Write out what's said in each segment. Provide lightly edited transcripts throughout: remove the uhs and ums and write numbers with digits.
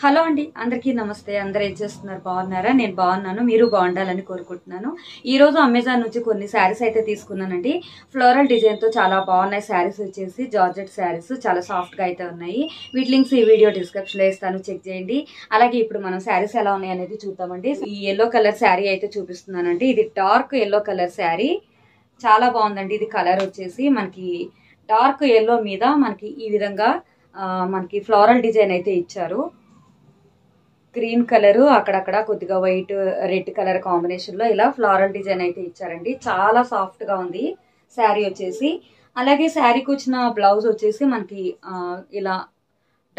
Hello అండి, అందరికీ నమస్తే. అందరూ ఏం చేస్తున్నారు? బాగున్నారా? నేను బాగున్నాను, మీరు బాగుండాలని కోరుకుంటున్నాను. ఈ రోజు అమెజాన్ నుంచి కొన్ని శారీస్ అయితే తీసుకున్నానండి. ఫ్లోరల్ డిజైన్ తో చాలా బాగున్నాయి. శారీస్ వచ్చేసి జార్జెట్ శారీస్, చాలా సాఫ్ట్ గా అయితే ఉన్నాయి. వీటి లింక్స్ ఈ వీడియో డిస్క్రిప్షన్ లో ఇస్తాను, చెక్ చేయండి. అలాగే ఇప్పుడు మనం శారీస్ ఎలా ఉన్నాయి అనేది చూద్దామండి. ఈ ఎల్లో కలర్ శారీ అయితే చూపిస్తున్నానండి. ఇది డార్క్ ఎల్లో కలర్ శారీ, చాలా బాగుందండి. ఇది కలర్ వచ్చేసి మనకి డార్క్ ఎల్లో మీద మనకి ఈ విధంగా మనకి ఫ్లోరల్ డిజైన్ అయితే ఇచ్చారు. గ్రీన్ కలర్, అక్కడక్కడ కొద్దిగా వైట్ రెడ్ కలర్ కాంబినేషన్ లో ఇలా ఫ్లోరల్ డిజైన్ అయితే ఇచ్చారండి. చాలా సాఫ్ట్ గా ఉంది శారీ వచ్చేసి. అలాగే శారీకి వచ్చిన బ్లౌజ్ వచ్చేసి మనకి ఇలా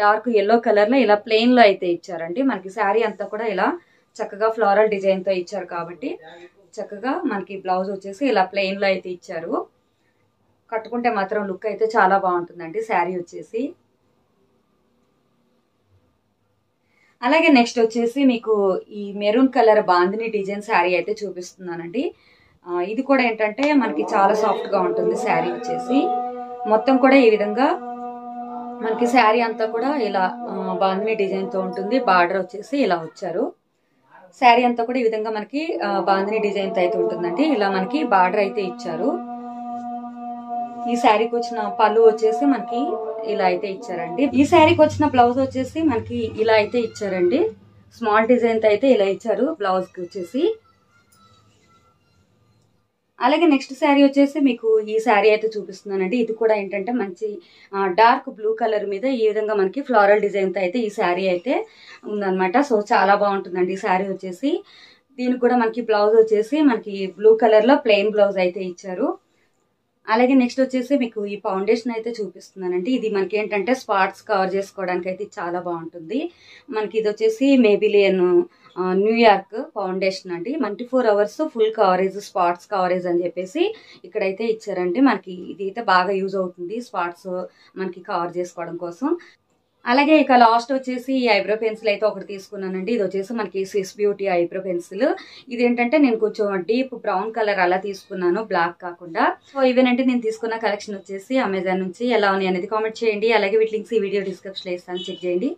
డార్క్ ఎల్లో కలర్ లో ఇలా ప్లెయిన్ లో అయితే ఇచ్చారండి. మనకి శారీ అంతా కూడా ఇలా చక్కగా ఫ్లోరల్ డిజైన్ తో ఇచ్చారు కాబట్టి చక్కగా మనకి బ్లౌజ్ వచ్చేసి ఇలా ప్లెయిన్ లో అయితే ఇచ్చారు. కట్టుకుంటే మాత్రం లుక్ అయితే చాలా బాగుంటుందండి శారీ వచ్చేసి. అలాగే నెక్స్ట్ వచ్చేసి మీకు ఈ maroon colour bandhani design sari అయితే చూపిస్తున్నానండి. ఇది కూడా ఏంటంటే మనకి చాలా సాఫ్ట్ గా ఉంటుంది శారీ వచ్చేసి. మొత్తం కూడా ఈ విధంగా మనకి శారీ అంతా కూడా ఇలా బాందిని డిజైన్ తో ఉంటుంది. బార్డర్ వచ్చేసి ఇలా వచ్చారు. శారీ అంతా కూడా ఈ విధంగా మనకి బాందిని డిజైన్ తో అయితే ఉంటుందండి. ఇలా మనకి బార్డర్ అయితే ఇచ్చారు. ఈ శారీకి వచ్చిన పళ్ళు వచ్చేసి మనకి ఇలా అయితే ఇచ్చారండి. ఈ శారీకి వచ్చిన బ్లౌజ్ వచ్చేసి మనకి ఇలా అయితే ఇచ్చారండి. స్మాల్ డిజైన్ తో అయితే ఇలా ఇచ్చారు బ్లౌజ్ కి వచ్చేసి. అలాగే నెక్స్ట్ శారీ వచ్చేసి మీకు ఈ శారీ అయితే చూపిస్తున్నానండి. ఇది కూడా ఏంటంటే మంచి డార్క్ బ్లూ కలర్ మీద ఈ విధంగా మనకి ఫ్లోరల్ డిజైన్ తో అయితే ఈ శారీ అయితే ఉందన్నమాట. సో చాలా బాగుంటుందండి ఈ శారీ వచ్చేసి. దీనికి కూడా మనకి బ్లౌజ్ వచ్చేసి మనకి బ్లూ కలర్ లో ప్లెయిన్ బ్లౌజ్ అయితే ఇచ్చారు. అలాగే నెక్స్ట్ వచ్చేసి మీకు ఈ ఫౌండేషన్ అయితే చూపిస్తున్నానండి. ఇది మనకి ఏంటంటే స్పాట్స్ కవర్ చేసుకోవడానికి అయితే చాలా బాగుంటుంది. మనకి ఇది వచ్చేసి మేబిలియన్ న్యూయార్క్ ఫౌండేషన్ అండి. 24 hours full coverage, spots coverage అని చెప్పేసి ఇక్కడైతే ఇచ్చారండి. మనకి ఇది అయితే బాగా యూజ్ అవుతుంది స్పాట్స్ మనకి కవర్ చేసుకోవడం కోసం. అలాగే ఇక లాస్ట్ వచ్చేసి ఈ ఐబ్రో పెన్సిల్ అయితే ఒకటి తీసుకున్నానండి. ఇది వచ్చేసి మనకి స్విస్ బ్యూటీ ఐబ్రో పెన్సిల్. ఇది ఏంటంటే నేను కొంచెం డీప్ బ్రౌన్ కలర్ అలా తీసుకున్నాను, బ్లాక్ కాకుండా. సో ఇవేనంటే నేను తీసుకున్న కలెక్షన్ వచ్చేసి అమెజాన్ నుంచి. ఎలా ఉన్నాయి అనేది కామెంట్ చేయండి. అలాగే వీటి లింక్స్ ఈ వీడియో డిస్క్రిప్షన్ లో ఇస్తాను, చెక్ చేయండి.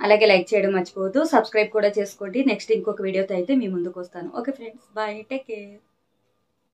అలాగే లైక్ చేయడం మర్చిపోవద్దు, సబ్స్క్రైబ్ కూడా చేసుకోండి. నెక్స్ట్ ఇంకొక వీడియోతో అయితే మీ ముందుకు వస్తాను. Okay friends, bye, take care.